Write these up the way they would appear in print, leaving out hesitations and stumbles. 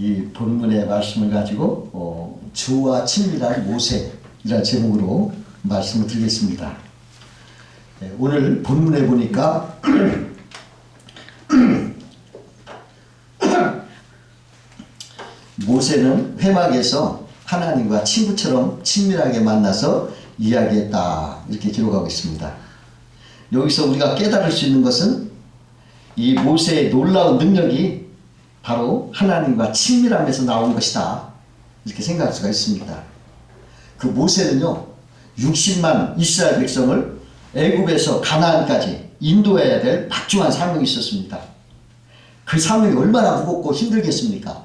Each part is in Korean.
이 본문의 말씀을 가지고 주와 친밀한 모세이라는 제목으로 말씀을 드리겠습니다. 오늘 본문에 보니까 모세는 회막에서 하나님과 친구처럼 친밀하게 만나서 이야기했다, 이렇게 기록하고 있습니다. 여기서 우리가 깨달을 수 있는 것은 이 모세의 놀라운 능력이 바로 하나님과 친밀함에서 나온 것이다, 이렇게 생각할 수가 있습니다. 그 모세는요, 60만 이스라엘 백성을 애굽에서 가나안까지 인도해야 될 막중한 사명이 있었습니다. 그 사명이 얼마나 무겁고 힘들겠습니까?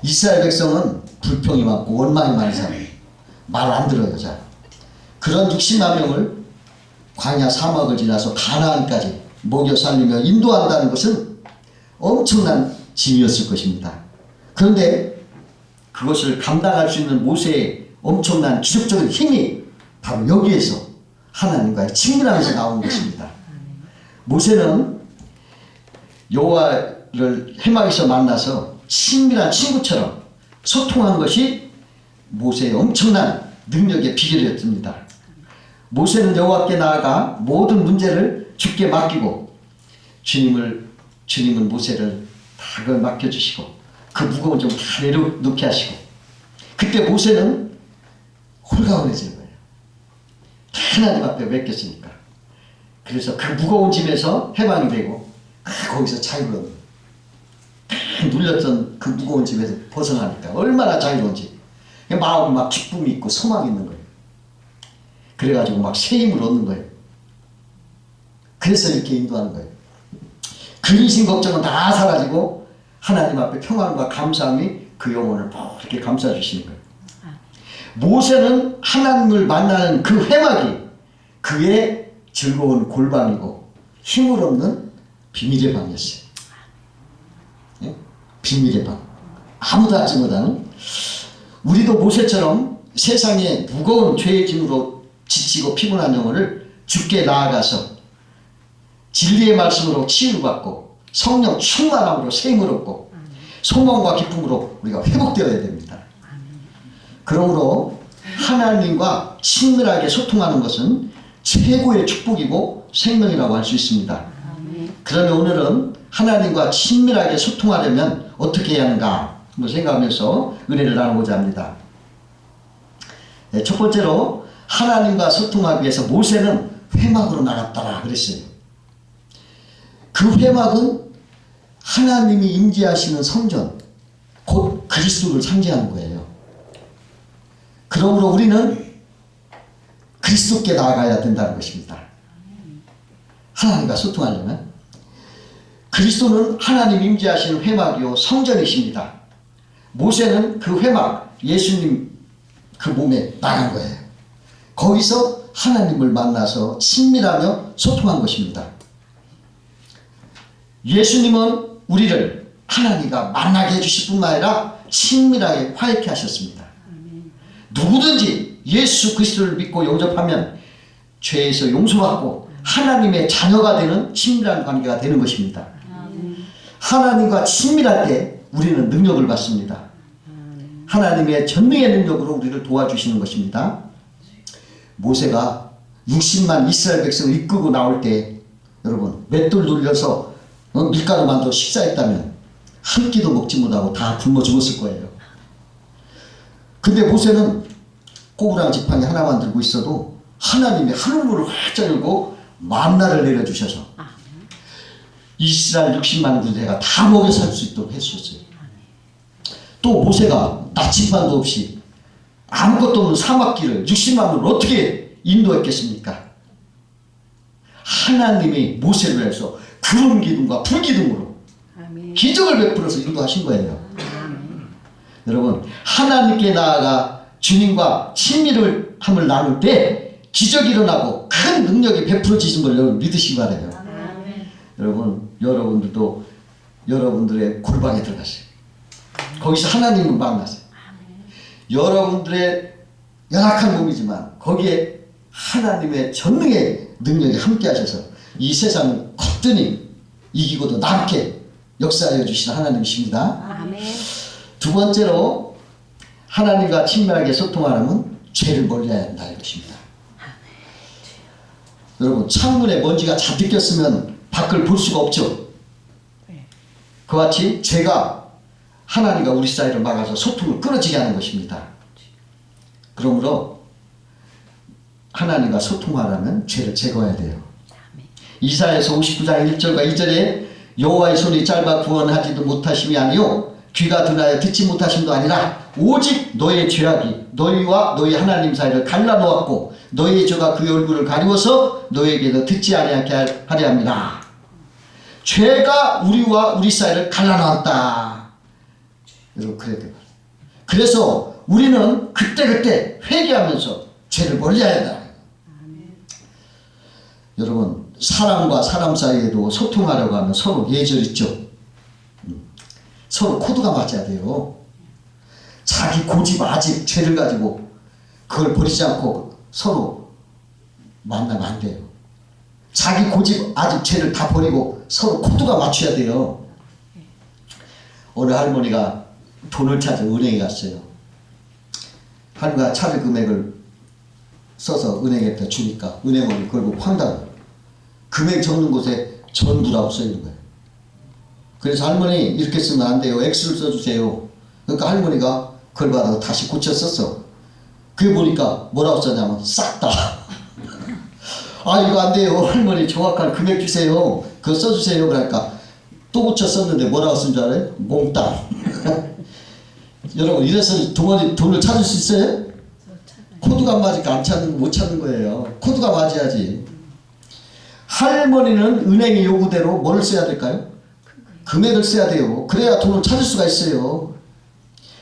이스라엘 백성은 불평이 많고 원망이 많은 사람, 말 안 들어요. 잘. 그런 60만 명을 광야 사막을 지나서 가나안까지 먹여 살리며 인도한다는 것은 엄청난 짐이었을 것입니다. 그런데 그것을 감당할 수 있는 모세의 엄청난 기적적인 힘이 바로 여기에서 하나님과의 친밀함에서 나온 것입니다. 모세는 여호와를 회막에서 만나서 친밀한 친구처럼 소통한 것이 모세의 엄청난 능력의 비결이었습니다. 모세는 여호와께 나아가 모든 문제를 주께 맡기고 주님은 모세를 다 그걸 맡겨주시고 그 무거운 점 다 내려놓게 하시고, 그때 모세는 홀가분해지는 거예요. 다 하나님 앞에 맡겼으니까. 그래서 그 무거운 짐에서 해방이 되고 거기서 자유로운 거예요. 눌렸던 그 무거운 짐에서 벗어나니까 얼마나 자유로운지. 마음에 막 기쁨이 있고 소망이 있는 거예요. 그래가지고 막 새 힘을 얻는 거예요. 그래서 이렇게 인도하는 거예요. 근심 걱정은 다 사라지고 하나님 앞에 평안과 감사함이 그 영혼을 이렇게 감싸주시는 거예요. 모세는 하나님을 만나는 그 회막이 그의 즐거운 골방이고 힘을 얻는 비밀의 방이었어요. 예? 비밀의 방. 아무도 알지 못하는. 우리도 모세처럼 세상의 무거운 죄의 짐으로 지치고 피곤한 영혼을 주께 나아가서 진리의 말씀으로 치유를 받고 성령 충만함으로 새 힘을 얻고 소망과 기쁨으로 우리가 회복되어야 됩니다. 그러므로 하나님과 친밀하게 소통하는 것은 최고의 축복이고 생명이라고 할 수 있습니다. 그러면 오늘은 하나님과 친밀하게 소통하려면 어떻게 해야 하는가 한번 생각하면서 은혜를 나누고자 합니다. 첫 번째로 하나님과 소통하기 위해서 모세는 회막으로 나갔더라 그랬어요. 그 회막은 하나님이 임재하시는 성전, 곧 그리스도를 상징하는 거예요. 그러므로 우리는 그리스도께 나아가야 된다는 것입니다. 하나님과 소통하려면 그리스도는 하나님 임재하시는 회막이요 성전이십니다. 모세는 그 회막, 예수님 그 몸에 나간 거예요. 거기서 하나님을 만나서 친밀하며 소통한 것입니다. 예수님은 우리를 하나님과 만나게 해주실 뿐만 아니라 친밀하게 화해케 하셨습니다. 누구든지 예수 그리스도를 믿고 영접하면 죄에서 용서받고 하나님의 자녀가 되는 친밀한 관계가 되는 것입니다. 하나님과 친밀할 때 우리는 능력을 받습니다. 하나님의 전능의 능력으로 우리를 도와주시는 것입니다. 모세가 60만 이스라엘 백성을 이끌고 나올 때 여러분 맷돌 돌려서 밀가루 만들어 식사했다면 한 끼도 먹지 못하고 다 굶어 죽었을 거예요. 근데 모세는 꼬부랑 지팡이 하나만 들고 있어도 하나님이 하늘문을 활짝 열고 만나를 내려주셔서 이스라엘 60만 군대가 다 먹여 살 수 있도록 해주셨어요. 또 모세가 나침반도 없이 아무것도 없는 사막길을 60만 명을 어떻게 인도했겠습니까? 하나님이 모세를 해서 구름 기둥과 불 기둥으로 기적을 베풀어서 인도하신 거예요. 여러분 하나님께 나아가 주님과 친밀함을 나눌 때 기적이 일어나고 큰 능력이 베풀어지신 걸 여러분 믿으시기 바라요. 여러분 여러분들도 여러분들의 골방에 들어가세요. 거기서 하나님을 만나세요. 여러분들의 연약한 몸이지만 거기에 하나님의 전능의 능력이 함께 하셔서 이 세상을 거뜬히 이기고도 남게 역사하여 주신 하나님이십니다. 아멘. 두 번째로 하나님과 친밀하게 소통하려면 죄를 멀리해야 한다 이것입니다. 여러분 창문에 먼지가 잔뜩 꼈으면 밖을 볼 수가 없죠. 그와 같이 죄가 하나님과 우리 사이를 막아서 소통을 끊어지게 하는 것입니다. 그러므로 하나님과 소통하려면 죄를 제거해야 돼요. 이사야서 59장 1절과 2절에 여호와의 손이 짧아 구원하지도 못하심이 아니요 귀가 둔하여 듣지 못하심도 아니라 오직 너의 죄악이 너희와 너희 하나님 사이를 갈라놓았고 너희의 죄가 그의 얼굴을 가리워서 너희에게도 듣지 아니하게 하려 함이라. 죄가 우리와 우리 사이를 갈라놓았다. 여러분 그래야 돼요. 그래서 우리는 그때그때 회개하면서 죄를 멀리해야 한다. 여러분 사람과 사람 사이에도 소통하려고 하면 서로 예절 있죠. 서로 코드가 맞아야 돼요. 자기 고집 아직 죄를 가지고 그걸 버리지 않고 서로 만나면 안 돼요. 자기 고집 아직 죄를 다 버리고 서로 코드가 맞춰야 돼요. 어느 할머니가 돈을 찾아 은행에 갔어요. 할머니가 찾을 금액을 써서 은행에다 주니까 은행원이 그걸 보고 황당해요. 금액 적는 곳에 전부라고 써있는 거예요. 그래서 할머니 이렇게 쓰면 안 돼요. X를 써주세요. 그러니까 할머니가 그걸 받아서 다시 고쳐 썼어. 그게 보니까 뭐라고 썼냐면 싹 다. 아 이거 안 돼요. 할머니 정확한 금액 주세요. 그거 써주세요. 그러니까 또 고쳐 썼는데 뭐라고 쓴 줄 알아요? 몽땅. 여러분 이래서 돈을 찾을 수 있어요? 코드가 안 맞으니까 못 찾는 거예요. 코드가 맞아야지. 할머니는 은행의 요구대로 뭐를 써야 될까요? 금액을 써야 돼요. 그래야 돈을 찾을 수가 있어요.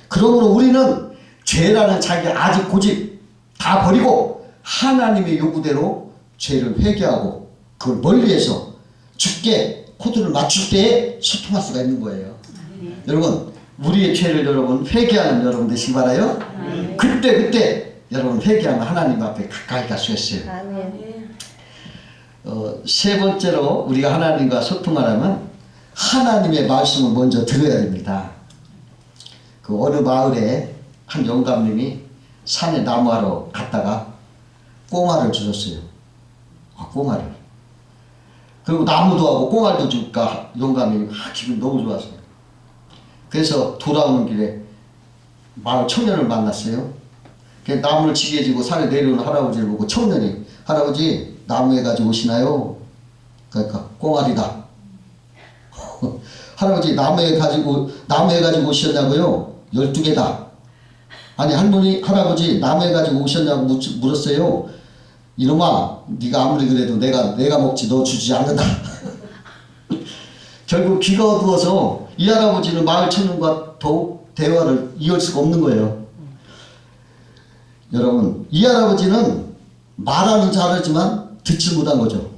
그러므로 우리는 죄라는 자기 아직 고집 다 버리고 하나님의 요구대로 죄를 회개하고 그걸 멀리해서 주께 코드를 맞출 때에 소통할 수가 있는 거예요. 여러분 우리의 죄를 여러분 회개하는 여러분 되시기 바라요. 그때 여러분 회개하면 하나님 앞에 가까이 갈 수 있어요. 세 번째로 우리가 하나님과 소통하려면 하나님의 말씀을 먼저 들어야 됩니다. 그 어느 마을에 한 영감님이 산에 나무하러 갔다가 꽁알을 주셨어요. 꽁알을. 그리고 나무도 하고 꽁알도 주니까 영감님이 기분이 너무 좋았어요. 그래서 돌아오는 길에 마을 청년을 만났어요. 나무를 지게 지고 산에 내려오는 할아버지를 보고 청년이 할아버지 나무에 가지고 오시나요? 그러니까 꽁알이다. 할아버지 나무에 가지고 오셨냐고요? 12개다. 아니 할아버지 나무에 가지고 오셨냐고 물었어요. 이놈아 네가 아무리 그래도 내가 먹지 너 주지 않는다. 결국 귀가 어두워서 이 할아버지는 마을 청년과 더욱 대화를 이을 수가 없는 거예요. 여러분 이 할아버지는 말하는 잘하지만 듣지 못한 거죠.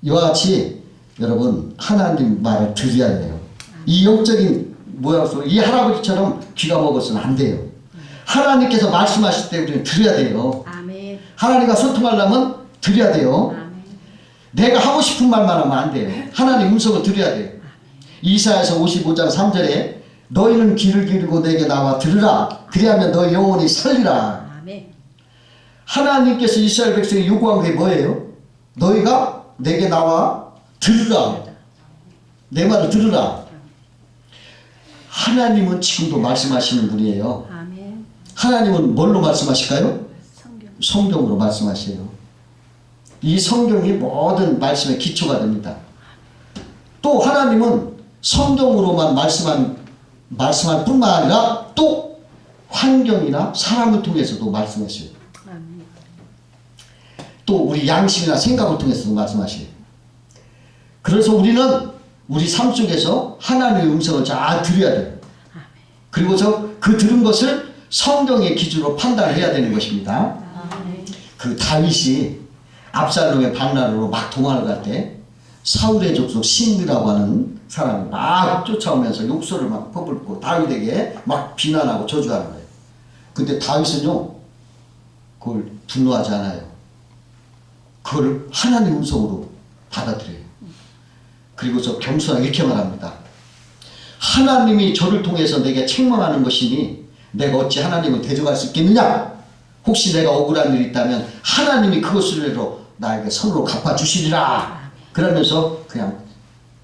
이와 같이 여러분 하나님 말을 들어야 돼요. 이 영적인 모양으로 이 할아버지처럼 귀가 먹어서는 안 돼요. 하나님께서 말씀하실 때 우리는 들어야 돼요. 아멘. 하나님과 소통하려면 들어야 돼요. 아멘. 내가 하고 싶은 말만 하면 안 돼요. 하나님 음성을 들어야 돼요. 이사야서 55장 3절에 너희는 귀를 기울이고 내게 나와 들으라. 그리하면 너희 영혼이 살리라. 아멘. 하나님께서 이스라엘 백성이 요구한 게 뭐예요? 너희가 내게 나와 들으라. 내 말을 들으라. 하나님은 지금도 말씀하시는 분이에요. 아멘. 하나님은 뭘로 말씀하실까요? 성경으로 말씀하세요. 이 성경이 모든 말씀의 기초가 됩니다. 또 하나님은 성경으로만 말씀할 뿐만 아니라 또 환경이나 사람을 통해서도 말씀하셔요. 아멘. 또 우리 양심이나 생각을 통해서도 말씀하셔요. 그래서 우리는 우리 삶 속에서 하나님의 음성을 잘 들어야 돼요. 그리고서 그 들은 것을 성경의 기준으로 판단을 해야 되는 것입니다. 그 다윗이 압살롬의 방란으로 막 도망을 갈 때 사울의 족속 심리라고 하는 사람이 막 쫓아오면서 욕설을 막 퍼붓고 다윗에게 막 비난하고 저주하는 거예요. 근데 다윗은요 그걸 분노하지 않아요. 그걸 하나님 음성으로 받아들여요. 그리고서 겸손하게 이렇게 말합니다. 하나님이 저를 통해서 내게 책망하는 것이니 내가 어찌 하나님을 대적할 수 있겠느냐? 혹시 내가 억울한 일이 있다면 하나님이 그것으로 나에게 선으로 갚아주시리라. 그러면서 그냥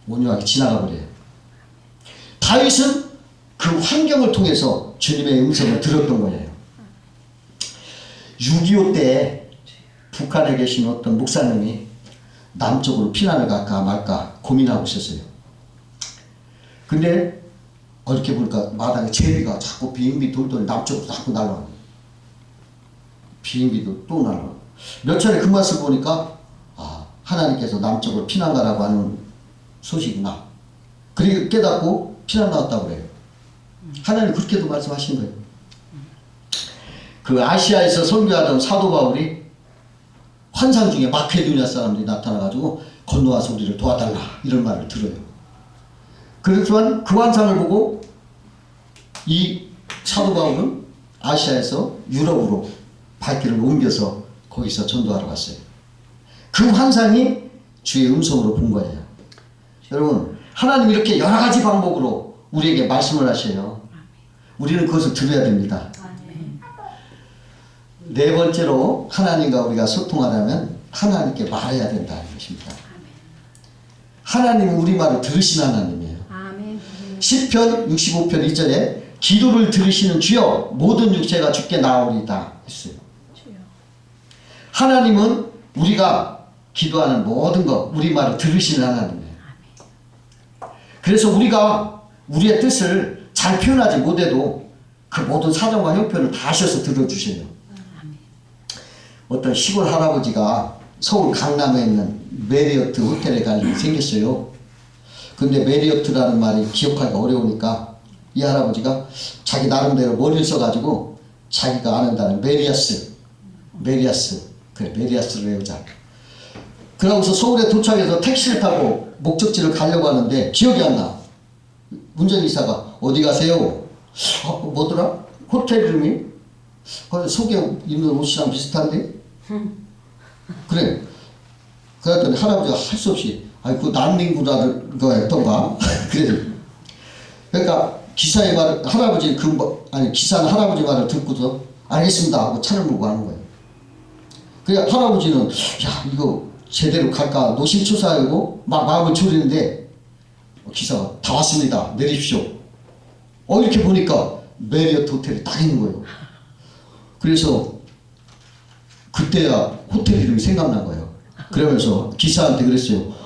온유하게 지나가 버려요. 다윗은 그 환경을 통해서 주님의 음성을 들었던 거예요. 6.25 때 북한에 계신 어떤 목사님이 남쪽으로 피난을 갈까 말까 고민하고 있었어요. 근데 이렇게 보니까 마당에 제비가 자꾸 비행기 돌돌 남쪽으로 자꾸 날아와요. 비행기도 또 날아와요. 몇 차례 그 맛을 보니까 하나님께서 남쪽으로 피난 가라고 하는 소식이구나. 그리고 깨닫고 피난 나왔다고 그래요. 하나님 그렇게도 말씀하신 거예요. 그 아시아에서 선교하던 사도 바울이 환상 중에 마케도니아 사람들이 나타나가지고 건너와서 우리를 도와달라 이런 말을 들어요. 그렇지만 그 환상을 보고 이 사도 바울은 아시아에서 유럽으로 발길을 옮겨서 거기서 전도하러 갔어요. 그 환상이 주의 음성으로 본 거예요. 여러분, 하나님 이렇게 여러 가지 방법으로 우리에게 말씀을 하셔요. 우리는 그것을 들어야 됩니다. 네 번째로 하나님과 우리가 소통하려면 하나님께 말해야 된다는 것입니다. 하나님은 우리 말을 들으시는 하나님이에요. 시편 65편 2절에 기도를 들으시는 주여 모든 육체가 주께 나오리다 했어요. 하나님은 우리가 기도하는 모든 것 우리 말을 들으시는 하나님이에요. 그래서 우리가 우리의 뜻을 잘 표현하지 못해도 그 모든 사정과 형편을 다 하셔서 들어주셔요. 어떤 시골 할아버지가 서울 강남에 있는 메리어트 호텔에 갈 일이 생겼어요. 근데 메리어트라는 말이 기억하기가 어려우니까 이 할아버지가 자기 나름대로 머리를 써가지고 자기가 아는 단어 메리아스 그래 메리아스를 외우자. 그러고서 서울에 도착해서 택시를 타고 목적지를 가려고 하는데 기억이 안 나. 운전기사가 어디 가세요? 뭐더라? 호텔 이름이? 속에 입는 옷이랑 비슷한데? 그래. 그랬더니 할아버지가 할 수 없이 그 난민구라는 거였던가? 그래. 그러니까 기사의 말, 할아버지 기사는 할아버지 말을 듣고서 알겠습니다 하고 차를 몰고 가는 거예요. 그래 할아버지는 야 이거 제대로 갈까 노심초사하고 막 마음을 졸이는데 기사가 다 왔습니다 내리십시오. 이렇게 보니까 메리어트 호텔이 딱 있는 거예요. 그래서 그때야 호텔 이름이 생각난 거예요. 그러면서 기사한테 그랬어요.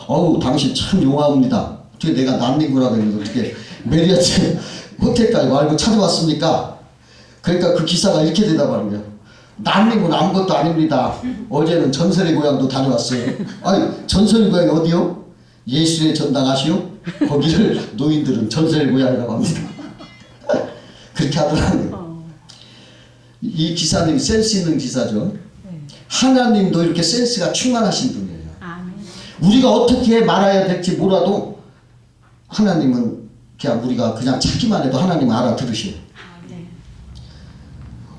당신 참 용합니다. 어떻게 내가 난민구라고 했는데 어떻게 메리어트 호텔까지 알고 찾아왔습니까? 그러니까 그 기사가 이렇게 대답하는 거예요. 난민군 아무것도 아닙니다. 어제는 전설의 고향도 다녀왔어요. 전설의 고향이 어디요? 예수의 전당 아시오? 거기를 노인들은 전설의 고향이라고 합니다. 그렇게 하더라고요. 이 기사님이 센스 있는 기사죠. 하나님도 이렇게 센스가 충만하신 분이에요. 우리가 어떻게 말해야 될지 몰라도 하나님은 그냥 우리가 그냥 찾기만 해도 하나님은 알아들으셔요.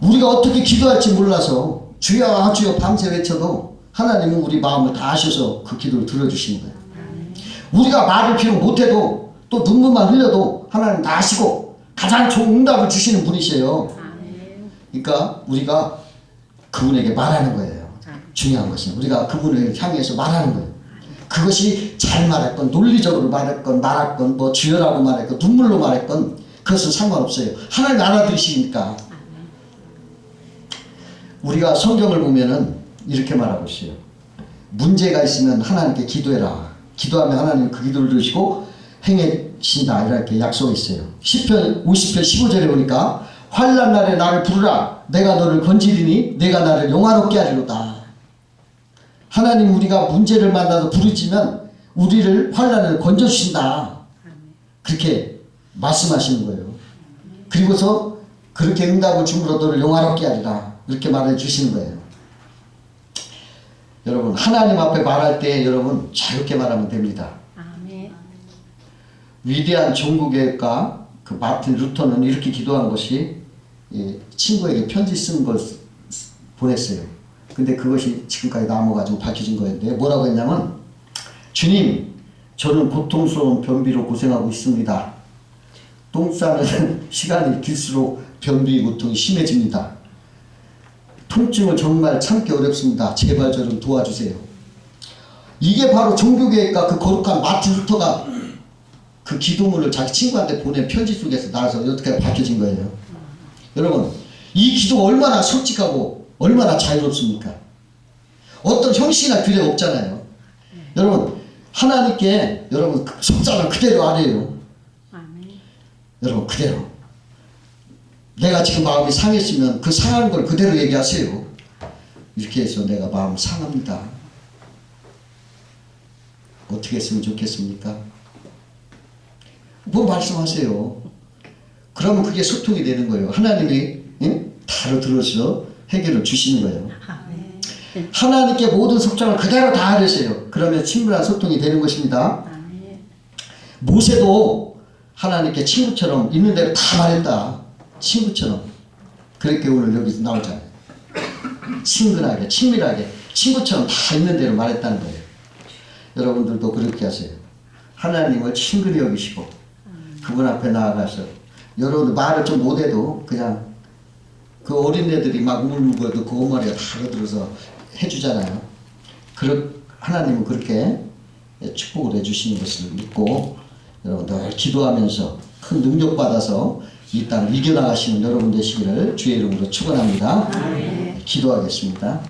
우리가 어떻게 기도할지 몰라서 주여 주여 밤새 외쳐도 하나님은 우리 마음을 다 아셔서 그 기도를 들어주시는 거예요. 우리가 말을 필요 못해도 또 눈물만 흘려도 하나님 다 아시고 가장 좋은 응답을 주시는 분이세요. 그러니까 우리가 그분에게 말하는 거예요. 중요한 것은 우리가 그분을 향해서 말하는 거예요. 그것이 잘 말했건 논리적으로 말했건 말했건 뭐 주여라고 말했건 눈물로 말했건 그것은 상관없어요. 하나님 알아들으시니까. 우리가 성경을 보면은 이렇게 말하고 있어요. 문제가 있으면 하나님께 기도해라. 기도하면 하나님 그 기도를 들으시고 행해신다 이렇게 약속이 있어요. 시편 50편 15절에 보니까 환난 날에 나를 부르라. 내가 너를 건지리니 내가 나를 영화롭게 하리로다. 하나님 우리가 문제를 만나서 부르짖으면 우리를 환난을 건져주신다. 그렇게 말씀하시는 거예요. 그리고서 그렇게 응답을 줌으로 너를 영화롭게 하리라. 이렇게 말해 주시는 거예요. 여러분 하나님 앞에 말할 때 여러분 자유롭게 말하면 됩니다. 위대한 종교개혁가 그 마틴 루터는 이렇게 기도한 것이 친구에게 편지 쓴 걸 보냈어요. 근데 그것이 지금까지 남아가지고 밝혀진 거였는데 뭐라고 했냐면 주님 저는 고통스러운 변비로 고생하고 있습니다. 똥 싸는 시간이 길수록 변비의 고통이 심해집니다. 통증을 정말 참기 어렵습니다. 제발 저를 도와주세요. 이게 바로 종교개혁과 그 거룩한 마틴 루터가 그 기도문을 자기 친구한테 보낸 편지 속에서 나와서 어떻게 밝혀진 거예요. 여러분, 이 기도가 얼마나 솔직하고 얼마나 자유롭습니까? 어떤 형식이나 규례 없잖아요. 여러분, 하나님께 여러분 속상을 그대로 아래요. 여러분, 그대로. 내가 지금 마음이 상했으면 그 상한 걸 그대로 얘기하세요. 이렇게 해서 내가 마음 상합니다. 어떻게 했으면 좋겠습니까? 뭐 말씀하세요. 그러면 그게 소통이 되는 거예요. 하나님이 다 들어서 해결을 주시는 거예요. 하나님께 모든 속정을 그대로 다 하려세요. 그러면 친밀한 소통이 되는 것입니다. 모세도 하나님께 친구처럼 있는 대로 다 말했다. 친구처럼. 그렇게 오늘 여기서 나오잖아요. 친근하게, 친밀하게, 친구처럼 다 있는 대로 말했다는 거예요. 여러분들도 그렇게 하세요. 하나님을 친근히 여기시고 그분 앞에 나아가서 여러분들 말을 좀 못해도 그냥 그 어린애들이 막 울고도 그 엄마리가 다 알아들어서 해주잖아요. 하나님은 그렇게 축복을 해주시는 것을 믿고 여러분 늘 기도하면서 큰 능력 받아서 이 땅을 이겨나가시는 여러분 되시기를 주의 이름으로 축원합니다. 기도하겠습니다.